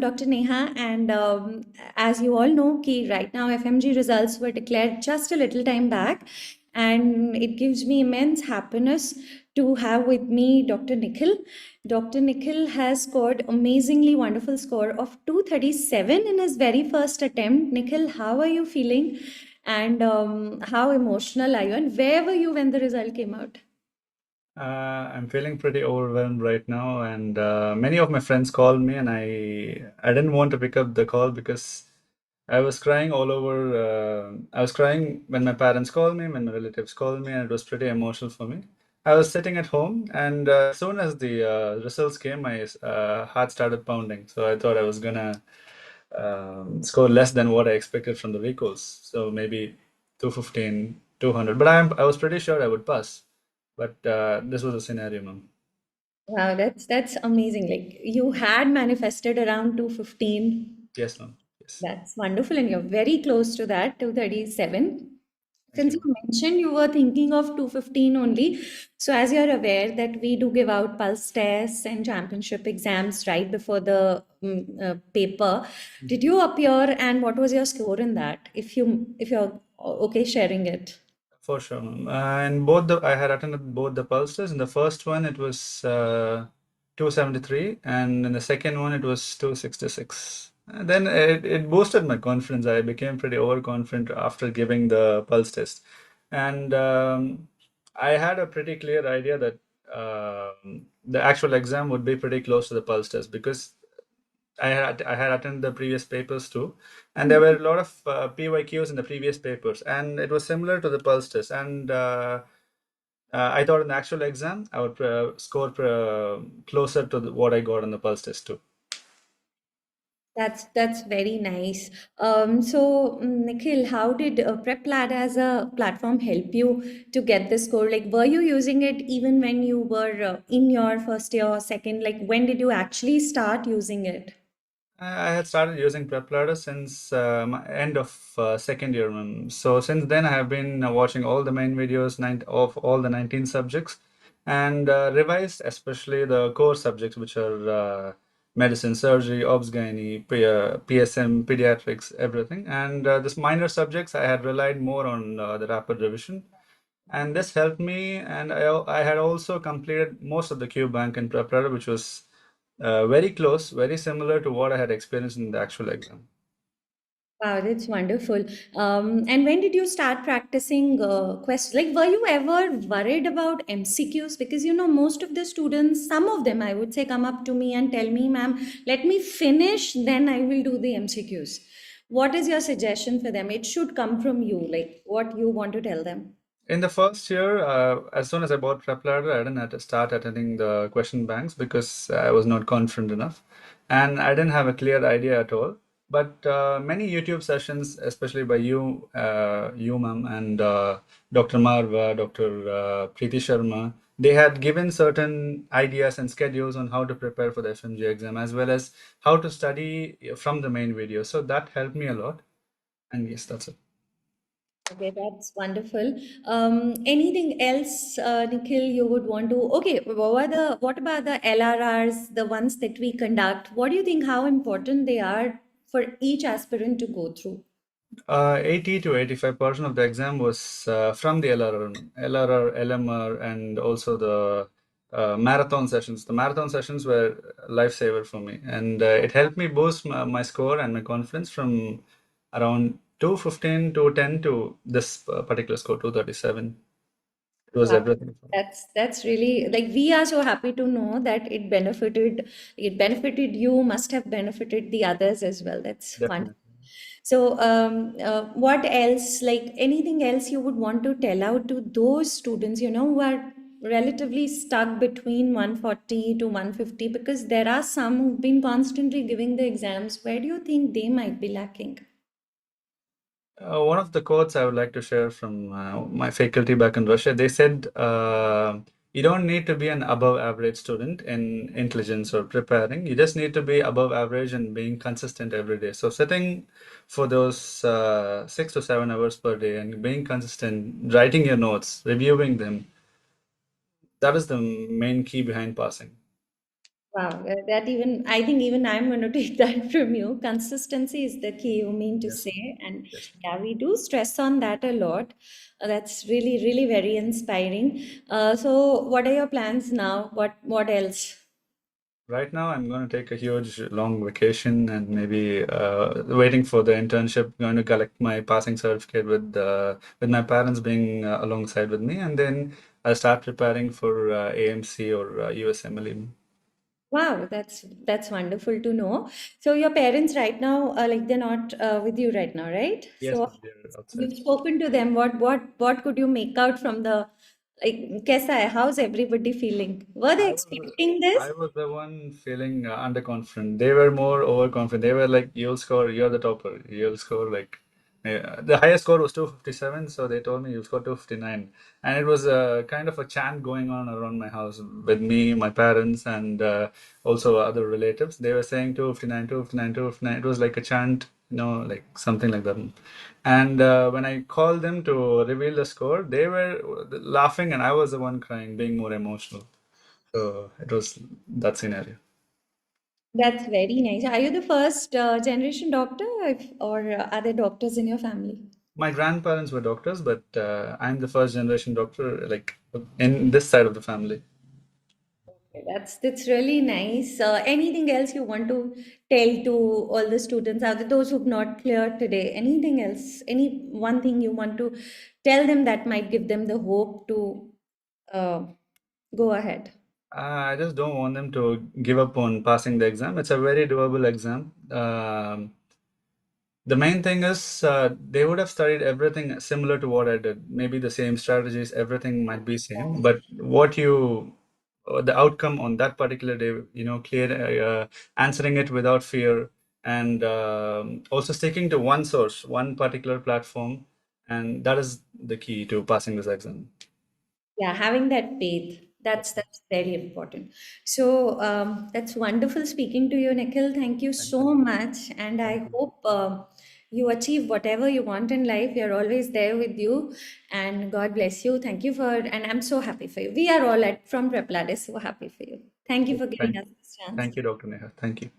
Dr. Neha, and as you all know, ki right now FMG results were declared just a little time back, and it gives me immense happiness to have with me Dr. Nikhil. Dr. Nikhil has scored amazingly wonderful score of 237 in his very first attempt. Nikhil, how are you feeling, and how emotional are you, and where were you when the result came out? I'm feeling pretty overwhelmed right now, and many of my friends called me, and I didn't want to pick up the call because I was crying all over. I was crying when my parents called me, when my relatives called me, and it was pretty emotional for me. I was sitting at home, and as soon as the results came, my heart started pounding. So I thought I was gonna score less than what I expected from the recalls. So maybe 215, 200. But I was pretty sure I would pass. But this was a scenario, ma'am. Wow, that's amazing. Like you had manifested around 215. Yes, ma'am. Yes. That's wonderful, and you're very close to that, 237. Thank Since you, you ma'am. mentioned you were thinking of 215 only, so as you're aware that we do give out pulse tests and championship exams right before the paper, did you appear and what was your score in that? If you're okay sharing it. For sure, ma'am. And both I had attended both the pulses. In the first one, it was 273, and in the second one, it was 266. And then it boosted my confidence. I became pretty overconfident after giving the pulse test. And I had a pretty clear idea that the actual exam would be pretty close to the pulse test because I had attended the previous papers too, and there were a lot of PYQs in the previous papers, and it was similar to the pulse test. And I thought in the actual exam I would score closer to what I got on the pulse test too. That's very nice. Nikhil, how did PrepLadder as a platform help you to get this score? Like, were you using it even when you were in your first year or second? Like, when did you actually start using it? I had started using PrepLadder since my end of second year. So since then, I have been watching all the main videos of all the 19 subjects and revised, especially the core subjects, which are medicine, surgery, obs-gynae, PSM, pediatrics, everything. And this minor subjects, I had relied more on the rapid revision. And this helped me. And I had also completed most of the Q bank in PrepLadder, which was very close, very similar to what I had experienced in the actual exam. Wow, that's wonderful. And when did you start practicing questions? Like, were you ever worried about MCQs? Because, most of the students, some of them, I would say, come up to me and tell me, ma'am, let me finish, then I will do the MCQs. What is your suggestion for them? It should come from you, like what you want to tell them. In the first year, as soon as I bought PrepLadder, I didn't have to start attending the question banks because I was not confident enough, and I didn't have a clear idea at all. But many YouTube sessions, especially by you, ma'am, and Dr. Marva, Dr. Preeti Sharma, they had given certain ideas and schedules on how to prepare for the FMG exam, as well as how to study from the main video. So that helped me a lot. And yes, that's it. Okay, that's wonderful. Anything else, Nikhil, you would want to? Okay, what about the LRRs, the ones that we conduct? What do you think how important they are for each aspirant to go through? 80 to 85% of the exam was from the LRR, LMR, and also the marathon sessions. The marathon sessions were a lifesaver for me, and it helped me boost my score and my confidence from around 215 to 10 to this particular score, 237. It was Wow, everything for me. that's really like we are so happy to know that it benefited you, must have benefited the others as well. That's wonderful. Definitely. So, what else, like anything else you would want to tell out to those students, who are relatively stuck between 140 to 150? Because there are some who've been constantly giving the exams. Where do you think they might be lacking? One of the quotes I would like to share from my faculty back in Russia, they said, you don't need to be an above average student in intelligence or preparing. You just need to be above average and being consistent every day. So sitting for those 6 to 7 hours per day and being consistent, writing your notes, reviewing them, that is the main key behind passing. Wow, that even I think even I'm going to take that from you. Consistency is the key, you mean to Yes, say, and yes. yeah, we do stress on that a lot. That's really, really very inspiring. So, what are your plans now? What else? Right now, I'm going to take a huge long vacation and maybe waiting for the internship. Going to collect my passing certificate with my parents being alongside with me, and then I'll start preparing for AMC or USMLE. Wow, that's wonderful to know. So, your parents right now, like they're not with you right now, right? Yes, So, ma'am, they're outside. you've spoken to them. What could you make out from the like? Kaisa hai? How's everybody feeling? Were they I was expecting this? I was the one feeling underconfident. They were more overconfident. They were like, "You'll score. You're the topper. You'll score like." The highest score was 257, so they told me you'll score 259, and it was kind of a chant going on around my house with me, my parents, and also other relatives. They were saying 259, 259, 259. It was like a chant, like something like that. And when I called them to reveal the score, they were laughing, and I was the one crying, being more emotional. So it was that scenario. That's very nice. Are you the first generation doctor, or are there doctors in your family? My grandparents were doctors, but I'm the first generation doctor, like in this side of the family. Okay, that's really nice. Anything else you want to tell to all the students out there, those who've not cleared today? Anything else? Any one thing you want to tell them that might give them the hope to uh, go ahead? I just don't want them to give up on passing the exam. It's a very doable exam. The main thing is they would have studied everything similar to what I did. Maybe the same strategies, everything might be same, but the outcome on that particular day, clear, answering it without fear, and also sticking to one source, one particular platform, and that is the key to passing this exam. Yeah, having that faith, that's very important. So that's wonderful speaking to you, Nikhil. Thank you Thank you. so much, and Thank I you. hope you achieve whatever you want in life. We are always there with you, and God bless you. Thank you for, and I'm so happy for you. We are all at from PrepLadder so happy for you. Thank you for giving Thank, us this chance. thank you, Dr. Neha. Thank you.